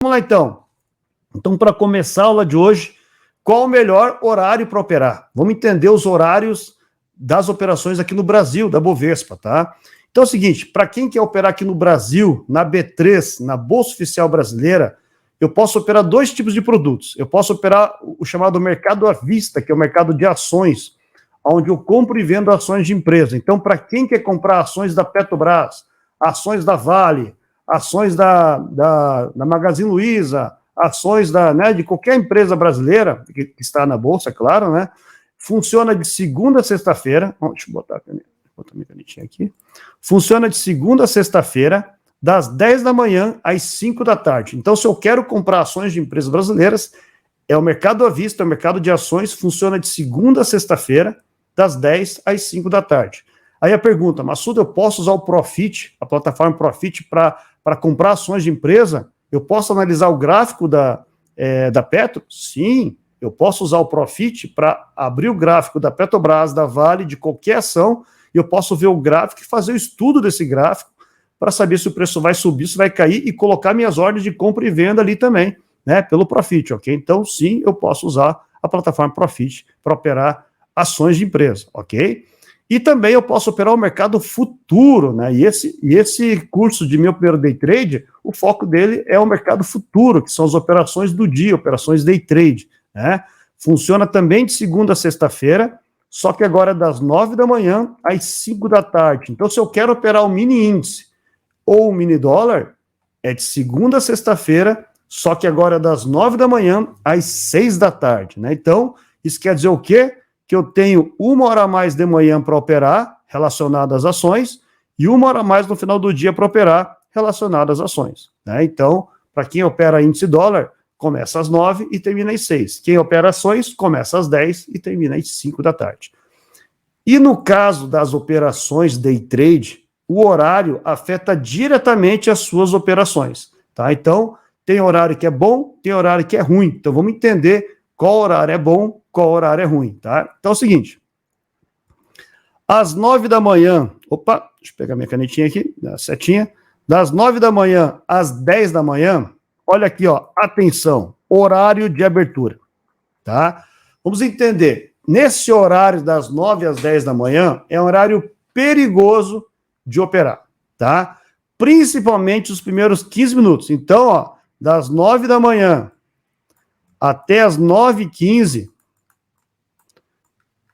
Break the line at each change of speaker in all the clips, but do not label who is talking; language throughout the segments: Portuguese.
Vamos lá, então. Então, para começar a aula de hoje, qual o melhor horário para operar? Vamos entender os horários das operações aqui no Brasil, da Bovespa, tá? Então é o seguinte, para quem quer operar aqui no Brasil, na B3, na Bolsa Oficial Brasileira, eu posso operar dois tipos de produtos. Eu posso operar o chamado mercado à vista, que é o mercado de ações, onde eu compro e vendo ações de empresa. Então, para quem quer comprar ações da Petrobras, ações da Vale, ações da Magazine Luiza, ações de qualquer empresa brasileira que está na Bolsa, claro, né? Funciona de segunda a sexta-feira. Deixa eu botar minha canetinha aqui. Funciona de segunda a sexta-feira, das 10 da manhã às 5 da tarde. Então, se eu quero comprar ações de empresas brasileiras, é o mercado à vista, é o mercado de ações, funciona de segunda a sexta-feira, das 10 às 5 da tarde. Aí a pergunta, Massuda, eu posso usar o Profit, a plataforma Profit, para comprar ações de empresa? Eu posso analisar o gráfico da Petro? Sim, eu posso usar o Profit para abrir o gráfico da Petrobras, da Vale, de qualquer ação, e eu posso ver o gráfico e fazer o estudo desse gráfico para saber se o preço vai subir, se vai cair, e colocar minhas ordens de compra e venda ali também, né, pelo Profit, ok? Então, sim, eu posso usar a plataforma Profit para operar ações de empresa, ok? E também eu posso operar o mercado futuro, né? E esse curso de meu primeiro day trade, o foco dele é o mercado futuro, que são as operações do dia, operações day trade, né? Funciona também de segunda a sexta-feira, só que agora é das 9 da manhã às 5 da tarde. Então, se eu quero operar o mini índice ou o mini dólar, é de segunda a sexta-feira, só que agora é das 9 da manhã às 6 da tarde, né? Então, isso quer dizer o quê? Que eu tenho 1 hora a mais de manhã para operar, relacionada às ações, e 1 hora a mais no final do dia para operar, relacionada às ações, né? Então, para quem opera índice dólar, começa às 9 e termina às 6. Quem opera ações, começa às 10 e termina às 5 da tarde. E no caso das operações day trade, o horário afeta diretamente as suas operações, tá? Então, tem horário que é bom, tem horário que é ruim. Então, vamos entender qual horário é bom, qual horário é ruim, tá? Então é o seguinte, às 9 da manhã, deixa eu pegar minha canetinha aqui, a setinha, das 9 da manhã às 10 da manhã, olha aqui, ó, atenção, horário de abertura, tá? Vamos entender, nesse horário das 9 às 10 da manhã, é um horário perigoso de operar, tá? Principalmente os primeiros 15 minutos. Então, ó, das 9 da manhã até as 9h15,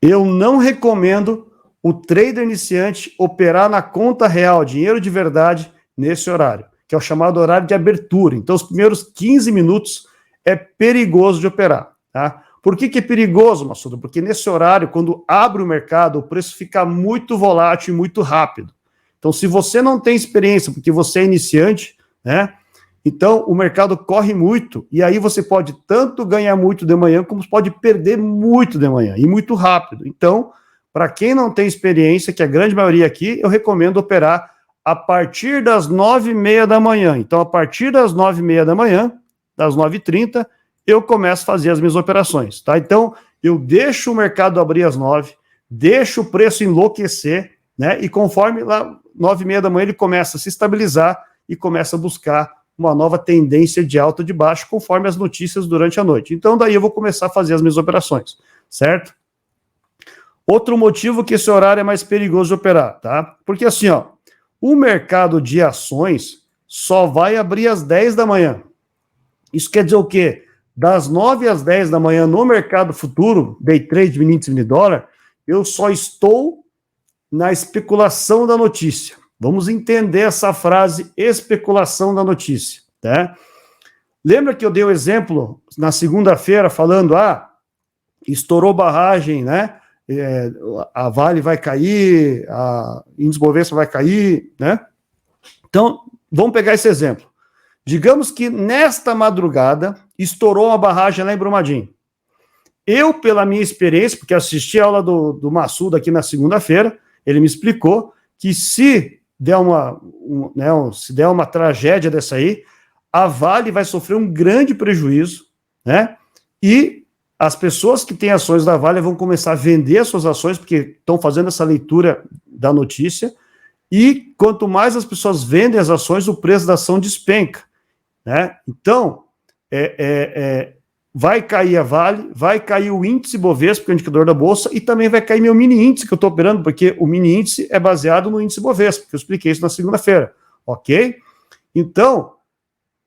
eu não recomendo o trader iniciante operar na conta real, dinheiro de verdade, nesse horário, que é o chamado horário de abertura. Então, os primeiros 15 minutos é perigoso de operar, tá? Por que é perigoso, Massuda? Porque nesse horário, quando abre o mercado, o preço fica muito volátil e muito rápido. Então, se você não tem experiência, porque você é iniciante, né? Então, o mercado corre muito, e aí você pode tanto ganhar muito de manhã, como pode perder muito de manhã, e muito rápido. Então, para quem não tem experiência, que a grande maioria aqui, eu recomendo operar a partir das 9h30 da manhã. Então, a partir das 9h30 da manhã, das 9h30, eu começo a fazer as minhas operações, tá? Então, eu deixo o mercado abrir às 9, deixo o preço enlouquecer, né? E conforme lá, 9h30 da manhã, ele começa a se estabilizar e começa a buscar uma nova tendência de alta ou de baixo, conforme as notícias durante a noite. Então, daí eu vou começar a fazer as minhas operações, certo? Outro motivo que esse horário é mais perigoso de operar, tá? Porque assim, ó, o mercado de ações só vai abrir às 10 da manhã. Isso quer dizer o quê? Das 9 às 10 da manhã no mercado futuro, day trade, mini índice, mini dólar, eu só estou na especulação da notícia. Vamos entender essa frase, especulação da notícia, tá? Lembra que eu dei o exemplo na segunda-feira falando, estourou barragem, né? A Vale vai cair, a índice Bovespa vai cair, né? Então, vamos pegar esse exemplo. Digamos que nesta madrugada estourou uma barragem lá em Brumadinho. Eu, pela minha experiência, porque assisti a aula do Massuda aqui na segunda-feira, ele me explicou que se der uma tragédia dessa aí, a Vale vai sofrer um grande prejuízo, né? E as pessoas que têm ações da Vale vão começar a vender as suas ações, porque estão fazendo essa leitura da notícia, e quanto mais as pessoas vendem as ações, o preço da ação despenca. né? Então, vai cair a Vale, vai cair o índice Bovespa, que é o indicador da Bolsa, e também vai cair meu mini índice que eu estou operando, porque o mini índice é baseado no índice Bovespa, que eu expliquei isso na segunda-feira, ok? Então,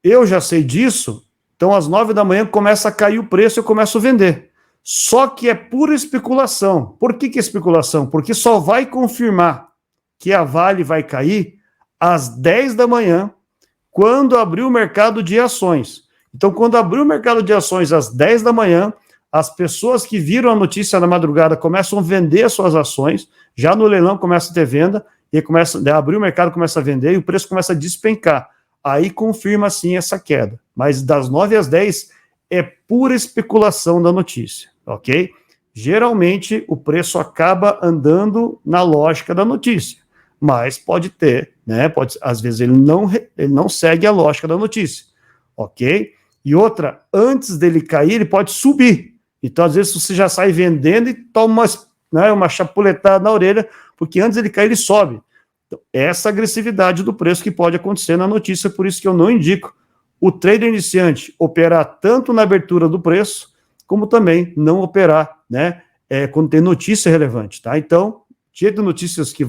eu já sei disso, então às 9 da manhã começa a cair o preço e eu começo a vender. Só que é pura especulação. Por que é especulação? Porque só vai confirmar que a Vale vai cair às 10 da manhã, quando abrir o mercado de ações. Então, quando abrir o mercado de ações às 10 da manhã, as pessoas que viram a notícia na madrugada começam a vender as suas ações, já no leilão começa a ter venda, e começa a abrir o mercado, começa a vender, e o preço começa a despencar. Aí confirma, sim, essa queda. Mas das 9 às 10 é pura especulação da notícia, ok? Geralmente, o preço acaba andando na lógica da notícia, mas pode ter, né? Às vezes ele não segue a lógica da notícia, ok? E outra, antes dele cair, ele pode subir. Então, às vezes, você já sai vendendo e toma uma chapuletada na orelha, porque antes ele cair, ele sobe. Então, essa agressividade do preço que pode acontecer na notícia, por isso que eu não indico o trader iniciante operar tanto na abertura do preço, como também não operar, né, quando tem notícia relevante, tá? Então, dia de notícias que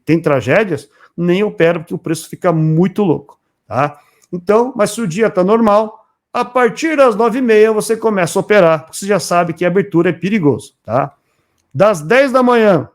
tem tragédias, nem opera, porque o preço fica muito louco, tá? Então, mas se o dia está normal, a partir das 9h30 você começa a operar, porque você já sabe que a abertura é perigoso, tá? Das 10 da manhã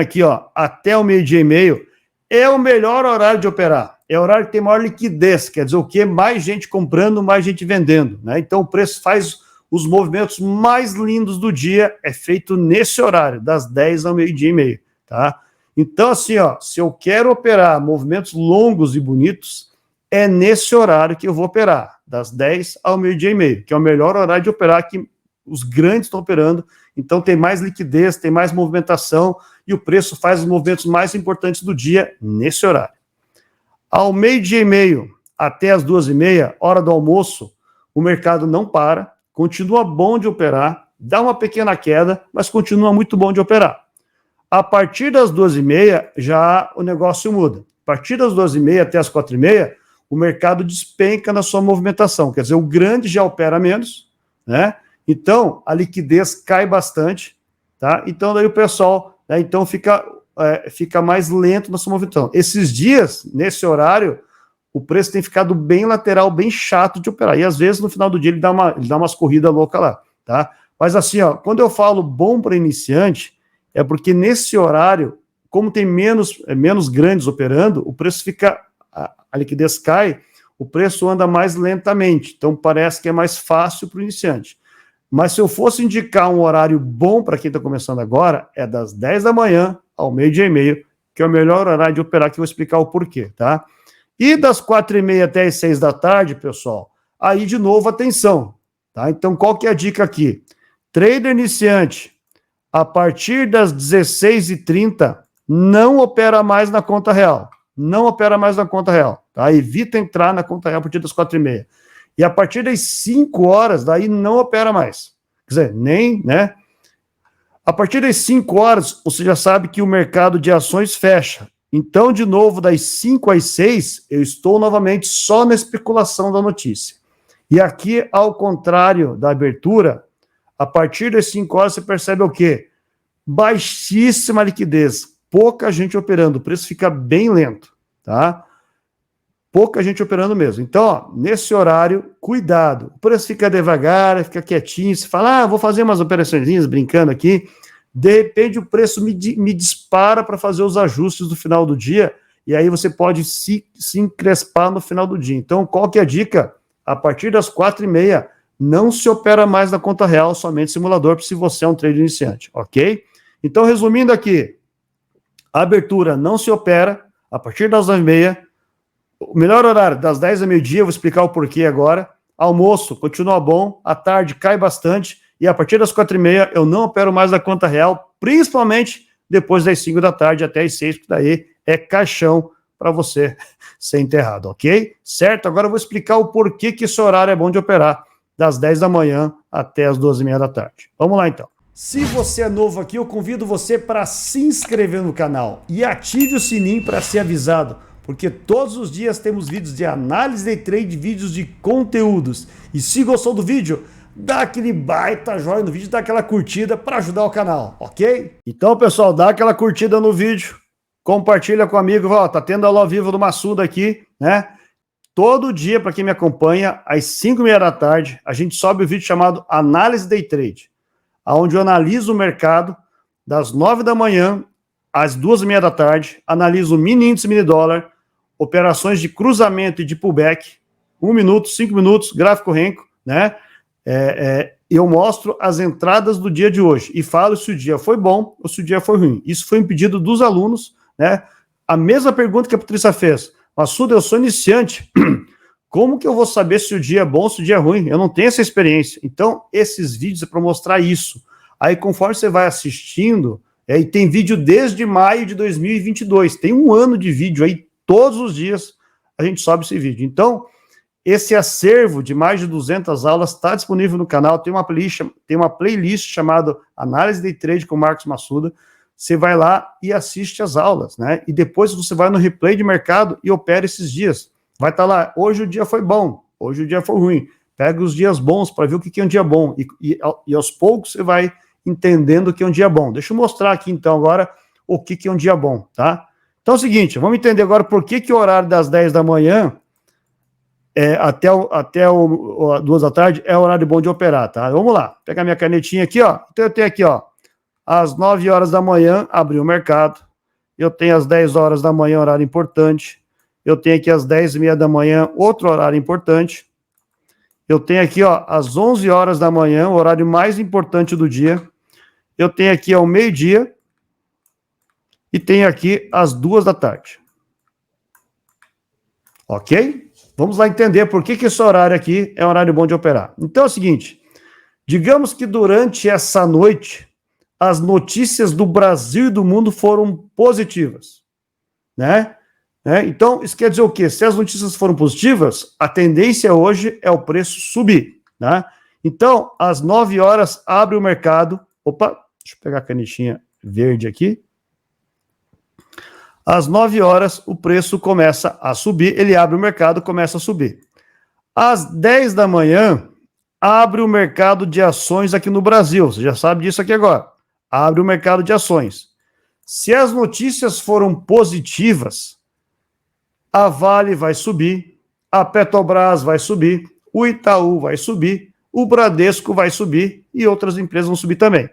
aqui, ó, até o 12h30, é o melhor horário de operar. É o horário que tem maior liquidez, quer dizer o quê? Mais gente comprando, mais gente vendendo, né? Então o preço faz os movimentos mais lindos do dia, é feito nesse horário, das 10 ao 12h30, tá? Então, assim, ó, se eu quero operar movimentos longos e bonitos, é nesse horário que eu vou operar, das 10 ao 12h30, que é o melhor horário de operar, que os grandes estão operando, então tem mais liquidez, tem mais movimentação, e o preço faz os movimentos mais importantes do dia nesse horário. Ao 12h30 até as 2h30, hora do almoço, o mercado não para, continua bom de operar, dá uma pequena queda, mas continua muito bom de operar. A partir das 2h30, já o negócio muda. A partir das 2h30 até as 4h30, o mercado despenca na sua movimentação, quer dizer, o grande já opera menos, né? Então, a liquidez cai bastante, tá? Então, daí o pessoal, né, então fica mais lento na sua movimentação. Esses dias, nesse horário, o preço tem ficado bem lateral, bem chato de operar. E às vezes, no final do dia, ele dá umas corridas loucas lá, tá? Mas assim, ó, quando eu falo bom para iniciante, é porque nesse horário, como tem menos grandes operando, o preço fica, a liquidez cai, o preço anda mais lentamente. Então, parece que é mais fácil para o iniciante. Mas se eu fosse indicar um horário bom para quem está começando agora, é das 10 da manhã ao 12h30, que é o melhor horário de operar, que eu vou explicar o porquê, tá? E das 4h30 até as 6 da tarde, pessoal, aí de novo atenção, tá? Então qual que é a dica aqui? Trader iniciante, a partir das 16h30, não opera mais na conta real. Não opera mais na conta real, tá? Evita entrar na conta real a partir das 4h30. E a partir das 5 horas, daí não opera mais. Quer dizer, nem, né? A partir das 5 horas, você já sabe que o mercado de ações fecha. Então, de novo, das 5 às 6, eu estou novamente só na especulação da notícia. E aqui, ao contrário da abertura, a partir das 5 horas você percebe o quê? Baixíssima liquidez, pouca gente operando, o preço fica bem lento, tá? Pouca gente operando mesmo. Então, ó, nesse horário, cuidado. O preço fica devagar, fica quietinho. Você fala, vou fazer umas operações brincando aqui. De repente, o preço me dispara para fazer os ajustes do final do dia. E aí você pode se encrespar no final do dia. Então, qual que é a dica? A partir das 4h30, não se opera mais na conta real, somente simulador, se você é um trader iniciante, ok? Então, resumindo aqui, a abertura não se opera a partir das 9h30. O melhor horário, das 10 ao meio-dia, eu vou explicar o porquê agora. Almoço, continua bom. À tarde, cai bastante. E a partir das 4h30, eu não opero mais na conta real, principalmente depois das 5 da tarde até as 6, porque daí é caixão para você ser enterrado, ok? Certo? Agora eu vou explicar o porquê que esse horário é bom de operar, das 10 da manhã até as 12h30 da tarde. Vamos lá, então. Se você é novo aqui, eu convido você para se inscrever no canal e ative o sininho para ser avisado, porque todos os dias temos vídeos de análise day trade, vídeos de conteúdos. E se gostou do vídeo, dá aquele baita joinha no vídeo, dá aquela curtida para ajudar o canal, ok? Então, pessoal, dá aquela curtida no vídeo, compartilha com o amigo, ó, tá tendo aula ao vivo do Massuda aqui, né? Todo dia, para quem me acompanha, às 5h30 da tarde, a gente sobe o vídeo chamado Análise Day Trade, onde eu analiso o mercado das 9 da manhã às 2h30 da tarde, analiso o mini índice, mini dólar, operações de cruzamento e de pullback, 1 minuto, 5 minutos, gráfico Renko, né? Eu mostro as entradas do dia de hoje e falo se o dia foi bom ou se o dia foi ruim. Isso foi um pedido dos alunos, né? A mesma pergunta que a Patrícia fez. Massuda, eu sou iniciante, como que eu vou saber se o dia é bom ou se o dia é ruim? Eu não tenho essa experiência. Então, esses vídeos é para mostrar isso. Aí, conforme você vai assistindo, e tem vídeo desde maio de 2022, tem um ano de vídeo aí, todos os dias a gente sobe esse vídeo. Então, esse acervo de mais de 200 aulas está disponível no canal, tem uma playlist chamada Análise Day Trade com Marcos Massuda. Você vai lá e assiste as aulas, né? E depois você vai no replay de mercado e opera esses dias. Vai estar lá, hoje o dia foi bom, hoje o dia foi ruim. Pega os dias bons para ver o que é um dia bom. E aos poucos você vai entendendo o que é um dia bom. Deixa eu mostrar aqui então agora o que é um dia bom, tá? Então é o seguinte, vamos entender agora por que o horário das 10 da manhã até 2 da tarde é o horário bom de operar, tá? Vamos lá, pegar minha canetinha aqui, ó. Então eu tenho aqui, ó, às 9 horas da manhã, abrir o mercado. Eu tenho às 10 horas da manhã, horário importante. Eu tenho aqui às 10h30 da manhã, outro horário importante. Eu tenho aqui, ó, às 11 horas da manhã, o horário mais importante do dia. Eu tenho aqui ao meio-dia. E tenho aqui às 2 da tarde. Ok? Vamos lá entender por que esse horário aqui é um horário bom de operar. Então é o seguinte, digamos que durante essa noite, as notícias do Brasil e do mundo foram positivas, né? Então, isso quer dizer o quê? Se as notícias foram positivas, a tendência hoje é o preço subir, né? Então, às 9 horas, abre o mercado. Opa, deixa eu pegar a canetinha verde aqui. Às 9 horas, o preço começa a subir, ele abre o mercado, começa a subir. Às 10 da manhã, abre o mercado de ações aqui no Brasil. Você já sabe disso aqui agora. Abre o mercado de ações. Se as notícias foram positivas, a Vale vai subir, a Petrobras vai subir, o Itaú vai subir, o Bradesco vai subir e outras empresas vão subir também.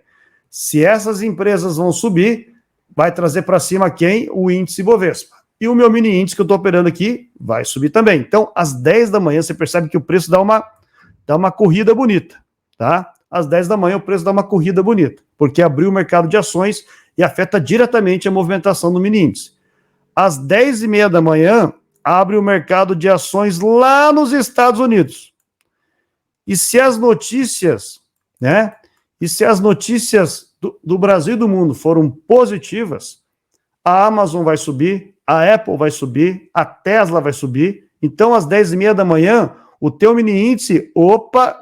Se essas empresas vão subir, vai trazer para cima quem? O índice Bovespa. E o meu mini índice que eu estou operando aqui vai subir também. Então, às 10 da manhã, você percebe que o preço dá uma corrida bonita, tá? Às 10 da manhã, o preço dá uma corrida bonita, porque abriu o mercado de ações e afeta diretamente a movimentação do mini índice. Às 10h30 da manhã, abre o mercado de ações lá nos Estados Unidos. E se as notícias, né? E se as notícias do Brasil e do mundo foram positivas, a Amazon vai subir, a Apple vai subir, a Tesla vai subir. Então, às 10h30 da manhã, o teu mini índice,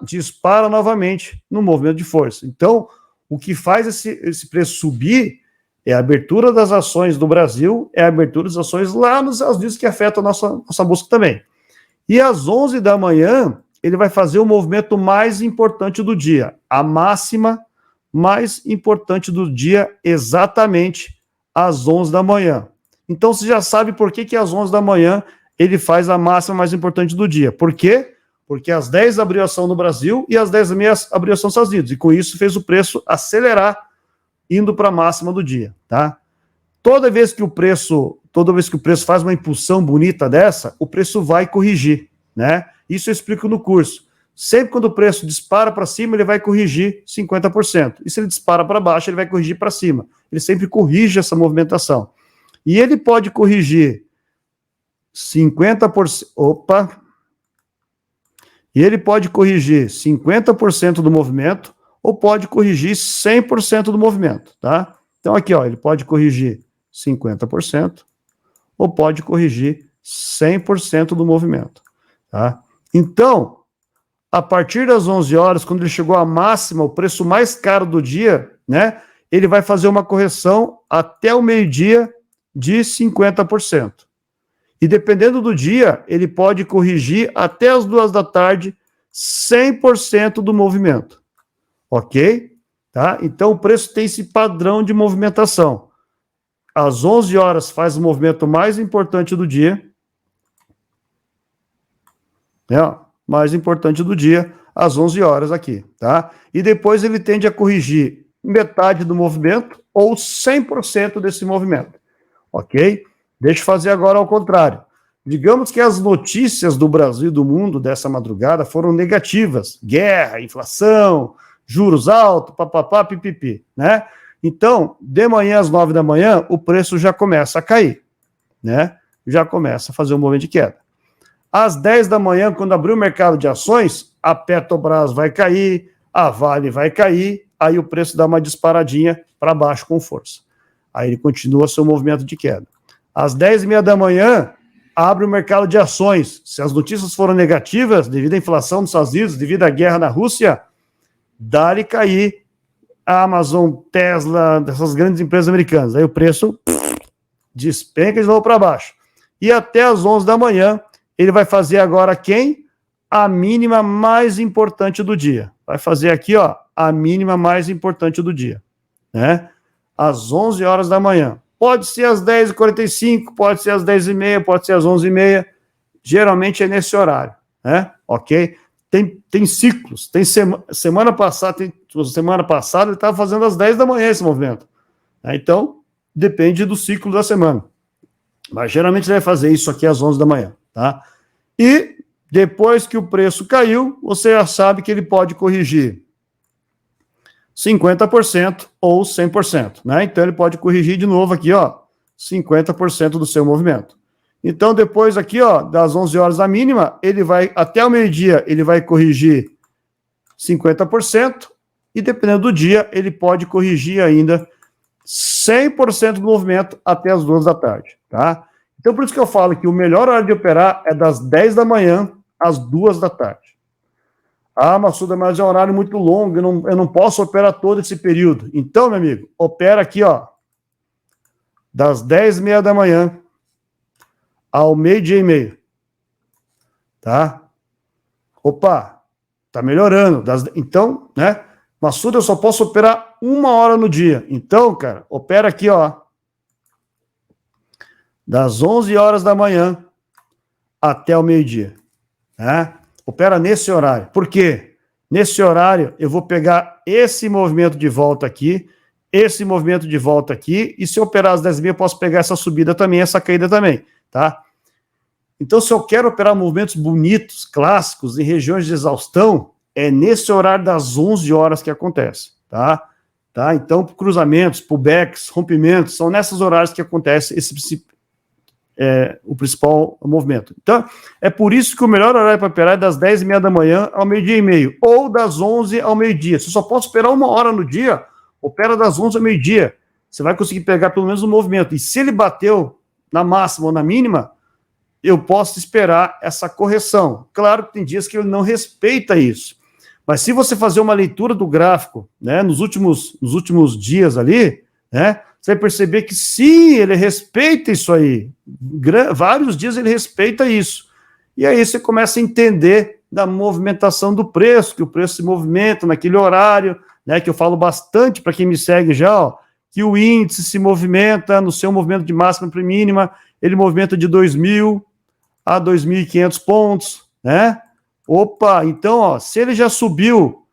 dispara novamente no movimento de força. Então, o que faz esse preço subir é a abertura das ações do Brasil, é a abertura das ações lá nos Estados Unidos, que afeta a nossa bolsa também. E às 11 da manhã, ele vai fazer o movimento mais importante do dia, a máxima mais importante do dia, exatamente às 11 da manhã. Então, você já sabe por que às 11 da manhã ele faz a máxima mais importante do dia. Por quê? Porque às 10 abriu a ação no Brasil e às 10h30 abriu a ação nos Estados Unidos. E com isso fez o preço acelerar, indo para a máxima do dia, tá? Toda vez que o preço faz uma impulsão bonita dessa, o preço vai corrigir, né? Isso eu explico no curso. Sempre quando o preço dispara para cima, ele vai corrigir 50%. E se ele dispara para baixo, ele vai corrigir para cima. Ele sempre corrige essa movimentação. E ele pode corrigir 50%. E ele pode corrigir 50% do movimento ou pode corrigir 100% do movimento, tá? Então aqui, ó, ele pode corrigir 50% ou pode corrigir 100% do movimento, tá? Então, a partir das 11 horas, quando ele chegou à máxima, o preço mais caro do dia, né, ele vai fazer uma correção até o meio-dia de 50%. E dependendo do dia, ele pode corrigir até as 2 da tarde 100% do movimento. Ok? Tá? Então o preço tem esse padrão de movimentação. Às 11 horas faz o movimento mais importante do dia. Mais importante do dia, às 11 horas aqui, tá? E depois ele tende a corrigir metade do movimento ou 100% desse movimento, ok? Deixa eu fazer agora ao contrário. Digamos que as notícias do Brasil e do mundo dessa madrugada foram negativas. Guerra, inflação, juros altos, papapá, pipipi, né? Então, de manhã às 9 da manhã, o preço já começa a cair, né? Já começa a fazer um movimento de queda. Às 10 da manhã, quando abrir o mercado de ações, a Petrobras vai cair, a Vale vai cair, aí o preço dá uma disparadinha para baixo com força. Aí ele continua seu movimento de queda. Às 10h30 da manhã, abre o mercado de ações. Se as notícias foram negativas, devido à inflação nos Estados Unidos, devido à guerra na Rússia, dá-lhe cair a Amazon, Tesla, dessas grandes empresas americanas. Aí o preço despenca de novo para baixo. E até às 11 da manhã, ele vai fazer agora quem? A mínima mais importante do dia. Vai fazer aqui, ó, a mínima mais importante do dia, né? Às 11 horas da manhã. Pode ser às 10h45, pode ser às 10h30, pode ser às 11h30. Geralmente é nesse horário, né? Ok? Tem ciclos. Tem semana passada ele estava fazendo às 10 da manhã esse movimento. Né? Então, depende do ciclo da semana. Mas geralmente ele vai fazer isso aqui às 11 da manhã. Tá? E depois que o preço caiu, você já sabe que ele pode corrigir 50% ou 100%, né? Então ele pode corrigir de novo aqui, ó, 50% do seu movimento. Então depois aqui, ó, das 11 horas a mínima, ele vai até o meio-dia, ele vai corrigir 50% e dependendo do dia, ele pode corrigir ainda 100% do movimento até as 2 da tarde, tá? Então, por isso que eu falo que o melhor horário de operar é das 10 da manhã às 2 da tarde. Ah, Massuda, mas é um horário muito longo, eu não posso operar todo esse período. Então, meu amigo, opera aqui, ó, das 10h30 da manhã ao meio-dia e meio. Tá? Opa, tá melhorando. Então, né, Massuda, eu só posso operar 1 hora no dia. Então, cara, opera aqui, ó, das 11 horas da manhã até o meio-dia. Né? Opera nesse horário. Por quê? Nesse horário, eu vou pegar esse movimento de volta aqui, esse movimento de volta aqui, e se eu operar às 10h30, eu posso pegar essa subida também, essa caída também, tá? Então, se eu quero operar movimentos bonitos, clássicos, em regiões de exaustão, é nesse horário das 11 horas que acontece, tá? Então, cruzamentos, pullbacks, rompimentos, são nesses horários que acontece o principal movimento. Então, é por isso que o melhor horário para operar é das 10h30 da manhã ao meio-dia e meio, ou das 11 ao meio-dia. Se eu só posso operar 1 hora no dia, opera das 11 ao meio-dia. Você vai conseguir pegar pelo menos o movimento. E se ele bateu na máxima ou na mínima, eu posso esperar essa correção. Claro que tem dias que ele não respeita isso. Mas se você fazer uma leitura do gráfico, né, nos últimos dias ali, né, você vai perceber que sim, ele respeita isso aí. Vários dias ele respeita isso. E aí você começa a entender da movimentação do preço, que o preço se movimenta naquele horário, né, que eu falo bastante para quem me segue já, ó, que o índice se movimenta no seu movimento de máxima para mínima, ele movimenta de 2.000 a 2.500 pontos, né? Opa, então, ó, se ele já subiu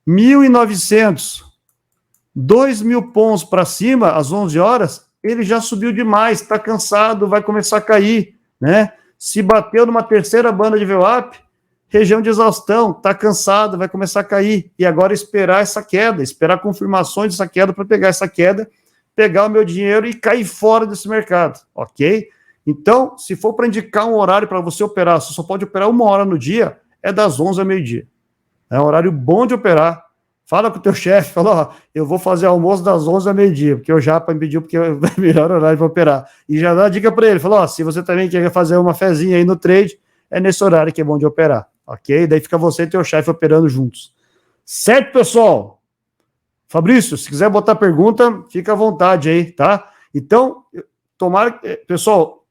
1.900, 2.000 pontos para cima, às 11 horas, ele já subiu demais, está cansado, vai começar a cair, né? Se bateu numa terceira banda de VWAP, região de exaustão, está cansado, vai começar a cair. E agora esperar essa queda, esperar confirmações dessa queda para pegar essa queda, pegar o meu dinheiro e cair fora desse mercado, ok? Então, se for para indicar um horário para você operar, você só pode operar 1 hora no dia, é das 11 ao meio-dia. É um horário bom de operar. Fala com o teu chefe, fala, ó, eu vou fazer almoço das 11 ao meio-dia, porque o Japa me pediu porque é o melhor horário para operar. E já dá a dica para ele, fala, ó, se você também quer fazer uma fezinha aí no trade, é nesse horário que é bom de operar, ok? Daí fica você e teu chefe operando juntos. Certo, pessoal? Fabrício, se quiser botar pergunta, fica à vontade aí, tá? Então, tomara, pessoal,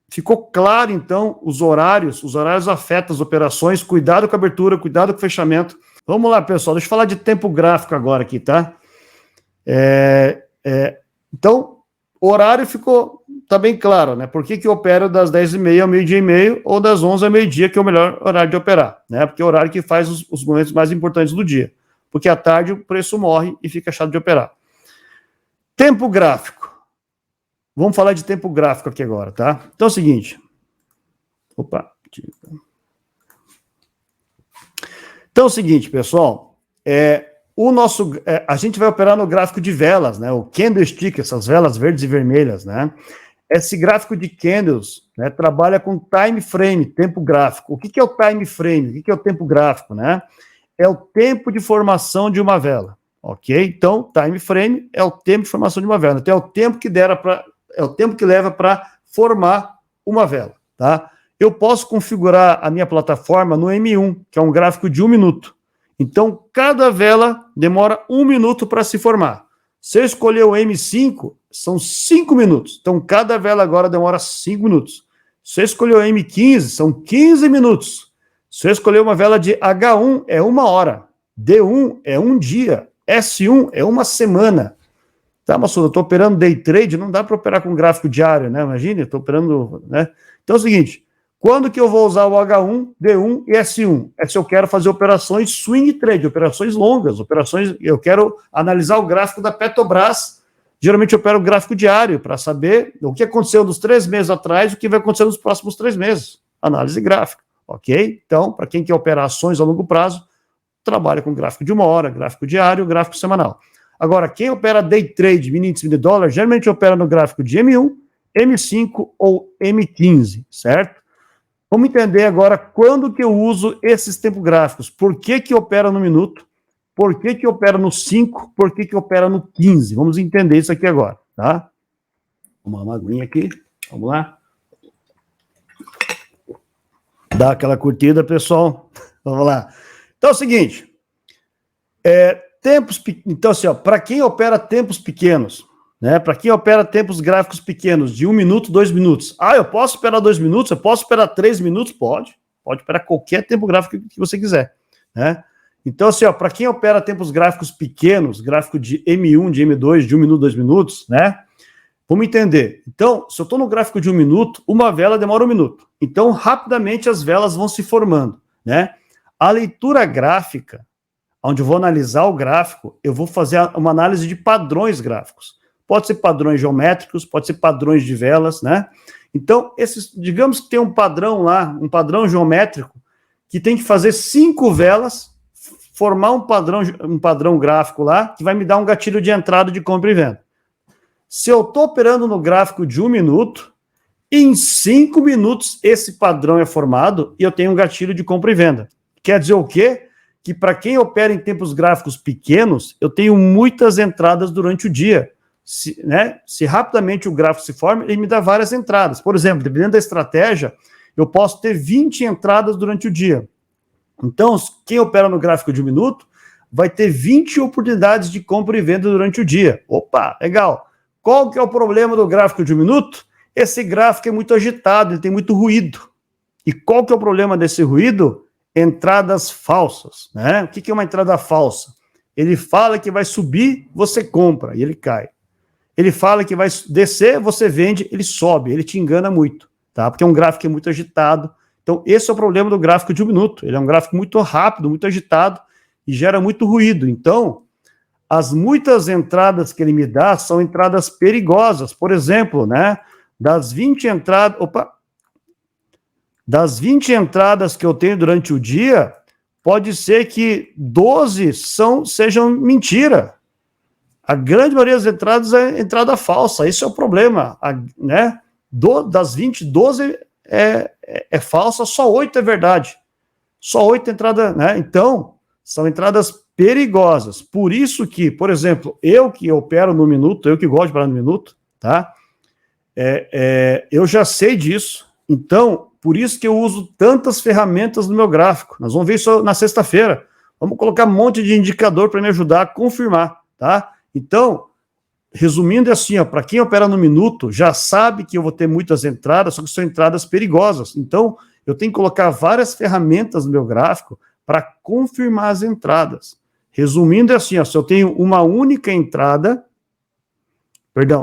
Ficou claro, então, os horários afetam as operações, cuidado com a abertura, cuidado com o fechamento. Vamos lá, pessoal, deixa eu falar de tempo gráfico agora aqui, tá? Então, o horário tá bem claro, né? Por que eu opero das 10h30 ao meio-dia e meio, ou das 11 ao meio-dia, que é o melhor horário de operar, né? Porque é o horário que faz os momentos mais importantes do dia. Porque à tarde o preço morre e fica chato de operar. Tempo gráfico. Vamos falar de tempo gráfico aqui agora, tá? Então é o seguinte. Então é o seguinte, pessoal. A gente vai operar no gráfico de velas, né? O candlestick, essas velas verdes e vermelhas, né? Esse gráfico de candles, né, trabalha com time frame, tempo gráfico. O que é o time frame? O que é o tempo gráfico, né? É o tempo de formação de uma vela, ok? Então, time frame é o tempo de formação de uma vela. Então, é o tempo que leva para formar uma vela, tá? Eu posso configurar a minha plataforma no M1, que é um gráfico de 1 minuto. Então, cada vela demora 1 minuto para se formar. Se eu escolher o M5, são 5 minutos. Então, cada vela agora demora 5 minutos. Se eu escolher o M15, são 15 minutos. Se eu escolher uma vela de H1, é 1 hora. D1 é 1 dia. S1 é 1 semana. Tá, Massuda, eu estou operando day trade, não dá para operar com gráfico diário, né? Imagina, eu estou operando, né? Então é o seguinte, quando que eu vou usar o H1, D1 e S1? É se eu quero fazer operações swing trade, operações longas, eu quero analisar o gráfico da Petrobras. Geralmente eu opero o gráfico diário para saber o que aconteceu nos 3 meses atrás, o que vai acontecer nos próximos 3 meses. Análise gráfica, ok? Então, para quem quer operar ações a longo prazo, trabalha com gráfico de 1 hora, gráfico diário, gráfico semanal. Agora, quem opera day trade, mini índice de dólar, geralmente opera no gráfico de M1, M5 ou M15, certo? Vamos entender agora quando que eu uso esses tempos gráficos. Por que que opera no minuto? Por que que opera no 5? Por que que opera no 15? Vamos entender isso aqui agora, tá? Uma aguinha aqui, vamos lá. Dá aquela curtida, pessoal. Vamos lá. Então é o seguinte, então, assim, para quem opera tempos pequenos, né? Para quem opera tempos gráficos pequenos, de 1 minuto, 2 minutos. Eu posso operar 2 minutos? Eu posso operar 3 minutos? Pode operar qualquer tempo gráfico que você quiser, né? Então, assim, para quem opera tempos gráficos pequenos, gráfico de M1, de M2, de 1 minuto, 2 minutos, né? Vamos entender. Então, se eu estou no gráfico de 1 minuto, uma vela demora 1 minuto. Então, rapidamente as velas vão se formando, né? A leitura gráfica, onde eu vou analisar o gráfico, eu vou fazer uma análise de padrões gráficos. Pode ser padrões geométricos, pode ser padrões de velas, né? Então, digamos que tem um padrão lá, um padrão geométrico, que tem que fazer 5 velas, formar um padrão gráfico lá, que vai me dar um gatilho de entrada de compra e venda. Se eu estou operando no gráfico de 1 minuto, em 5 minutos esse padrão é formado e eu tenho um gatilho de compra e venda. Quer dizer o quê? Que para quem opera em tempos gráficos pequenos, eu tenho muitas entradas durante o dia. Se rapidamente o gráfico se forma, ele me dá várias entradas. Por exemplo, dependendo da estratégia, eu posso ter 20 entradas durante o dia. Então, quem opera no gráfico de 1 minuto vai ter 20 oportunidades de compra e venda durante o dia. Opa, legal. Qual que é o problema do gráfico de 1 minuto? Esse gráfico é muito agitado, ele tem muito ruído. E qual que é o problema desse ruído? Entradas falsas, né? O que é uma entrada falsa? Ele fala que vai subir, você compra e ele cai. Ele fala que vai descer, você vende, ele sobe, ele te engana muito, tá? Porque é um gráfico que é muito agitado. Então, esse é o problema do gráfico de 1 minuto. Ele é um gráfico muito rápido, muito agitado e gera muito ruído. Então, as muitas entradas que ele me dá são entradas perigosas. Por exemplo, né? Das 20 entradas que eu tenho durante o dia, pode ser que 12 sejam mentira. A grande maioria das entradas é entrada falsa. Esse é o problema, né? Das 20, 12 é falsa, só 8 é verdade. Só 8 entradas, né? Então, são entradas perigosas. Por isso que, por exemplo, eu que opero no minuto, eu que gosto de operar no minuto, tá? Eu já sei disso. Então, por isso que eu uso tantas ferramentas no meu gráfico. Nós vamos ver isso na sexta-feira. Vamos colocar um monte de indicador para me ajudar a confirmar, tá? Então, resumindo, é assim, para quem opera no minuto, já sabe que eu vou ter muitas entradas, só que são entradas perigosas. Então, eu tenho que colocar várias ferramentas no meu gráfico para confirmar as entradas. Resumindo, é assim, se eu tenho uma única entrada,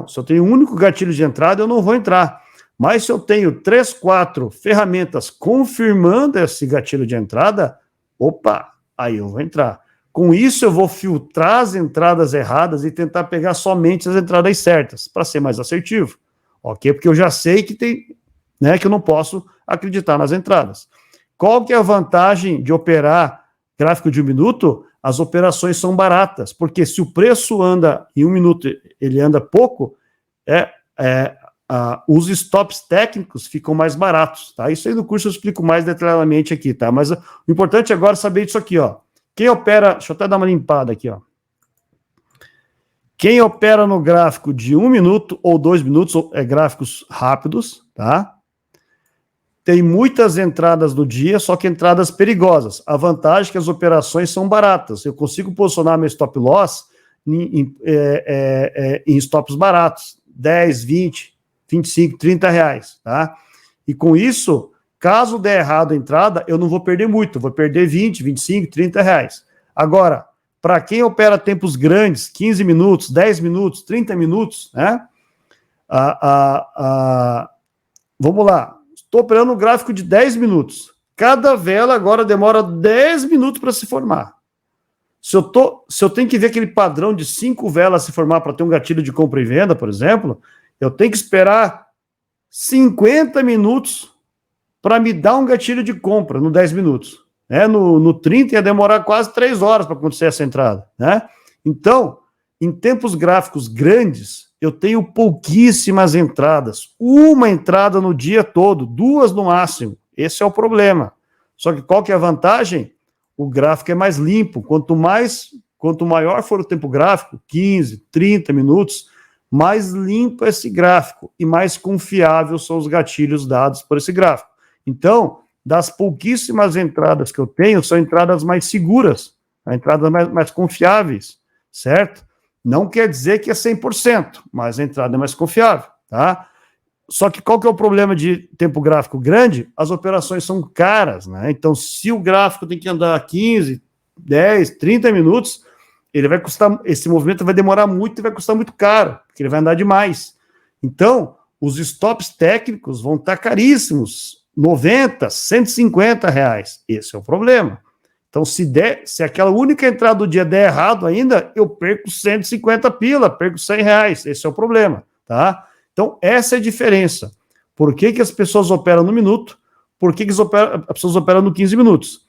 se eu tenho um único gatilho de entrada, eu não vou entrar. Mas se eu tenho 3, 4 ferramentas confirmando esse gatilho de entrada, opa, aí eu vou entrar. Com isso, eu vou filtrar as entradas erradas e tentar pegar somente as entradas certas, para ser mais assertivo. Ok? Porque eu já sei que tem, né, que eu não posso acreditar nas entradas. Qual que é a vantagem de operar gráfico de 1 minuto? As operações são baratas, porque se o preço anda em 1 minuto, ele anda pouco, os stops técnicos ficam mais baratos, tá? Isso aí no curso eu explico mais detalhadamente aqui, tá? Mas o importante agora é saber disso aqui, ó. Quem opera, deixa eu até dar uma limpada aqui, ó. Quem opera no gráfico de 1 minuto ou 2 minutos, gráficos rápidos, tá? Tem muitas entradas no dia, só que entradas perigosas. A vantagem é que as operações são baratas. Eu consigo posicionar meu stop loss em stops baratos, 10, 20, 25, 30 reais, tá? E com isso, caso der errado a entrada, eu não vou perder muito, vou perder 20, 25, 30 reais. Agora, para quem opera tempos grandes, 15 minutos, 10 minutos, 30 minutos, né? Vamos lá. Estou operando um gráfico de 10 minutos. Cada vela agora demora 10 minutos para se formar. Se eu tenho que ver aquele padrão de 5 velas se formar para ter um gatilho de compra e venda, por exemplo, eu tenho que esperar 50 minutos para me dar um gatilho de compra no 10 minutos. No 30 ia demorar quase 3 horas para acontecer essa entrada, né? Então, em tempos gráficos grandes, eu tenho pouquíssimas entradas. Uma entrada no dia todo, 2 no máximo. Esse é o problema. Só que qual que é a vantagem? O gráfico é mais limpo. Quanto maior for o tempo gráfico, 15, 30 minutos, mais limpo é esse gráfico e mais confiável são os gatilhos dados por esse gráfico. Então, das pouquíssimas entradas que eu tenho, são entradas mais seguras, entradas mais confiáveis, certo? Não quer dizer que é 100%, mas a entrada é mais confiável, tá? Só que qual que é o problema de tempo gráfico grande? As operações são caras, né? Então, se o gráfico tem que andar 15, 10, 30 minutos, ele vai custar, esse movimento vai demorar muito e vai custar muito caro, porque ele vai andar demais. Então, os stops técnicos vão estar caríssimos, 90, 150 reais. Esse é o problema. Então, se aquela única entrada do dia der errado ainda, eu perco 150 pila, perco 100 reais. Esse é o problema, tá? Então, essa é a diferença. Por que as pessoas operam no minuto? Por que as pessoas operam no 15 minutos?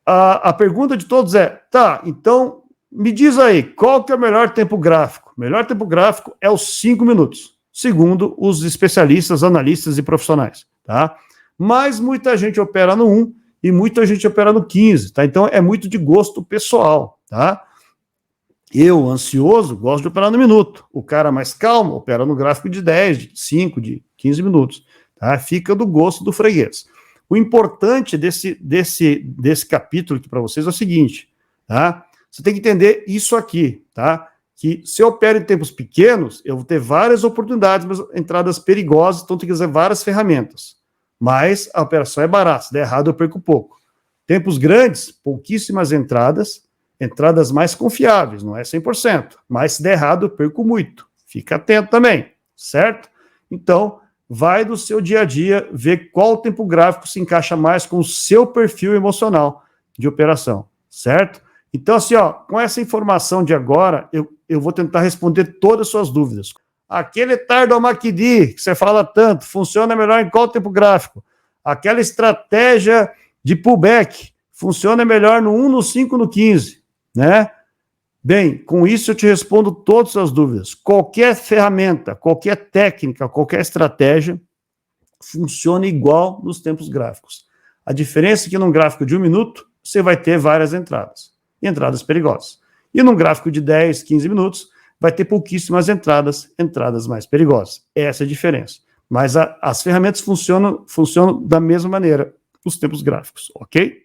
A pergunta de todos é, tá, então, me diz aí, qual que é o melhor tempo gráfico? O melhor tempo gráfico é os 5 minutos, segundo os especialistas, analistas e profissionais, tá? Mas muita gente opera no 1 e muita gente opera no 15, tá? Então, é muito de gosto pessoal, tá? Eu, ansioso, gosto de operar no minuto. O cara mais calmo opera no gráfico de 10, de 5, de 15 minutos. Tá? Fica do gosto do freguês. O importante desse capítulo aqui para vocês é o seguinte, tá? Você tem que entender isso aqui, tá? Que se eu opero em tempos pequenos, eu vou ter várias oportunidades, mas entradas perigosas, então tem que usar várias ferramentas. Mas a operação é barata, se der errado eu perco pouco. Tempos grandes, pouquíssimas entradas mais confiáveis, não é 100%, mas se der errado eu perco muito. Fica atento também, certo? Então, vai do seu dia a dia, ver qual tempo gráfico se encaixa mais com o seu perfil emocional de operação, certo? Então, assim, ó, com essa informação de agora, eu vou tentar responder todas as suas dúvidas. Aquele tardo MACD, que você fala tanto, funciona melhor em qual tempo gráfico? Aquela estratégia de pullback, funciona melhor no 1, no 5, no 15, né? Bem, com isso eu te respondo todas as suas dúvidas. Qualquer ferramenta, qualquer técnica, qualquer estratégia funciona igual nos tempos gráficos. A diferença é que num gráfico de 1 minuto, você vai ter várias entradas, e entradas perigosas. E num gráfico de 10, 15 minutos, vai ter pouquíssimas entradas mais perigosas. Essa é a diferença. Mas as ferramentas funcionam da mesma maneira, os tempos gráficos, ok?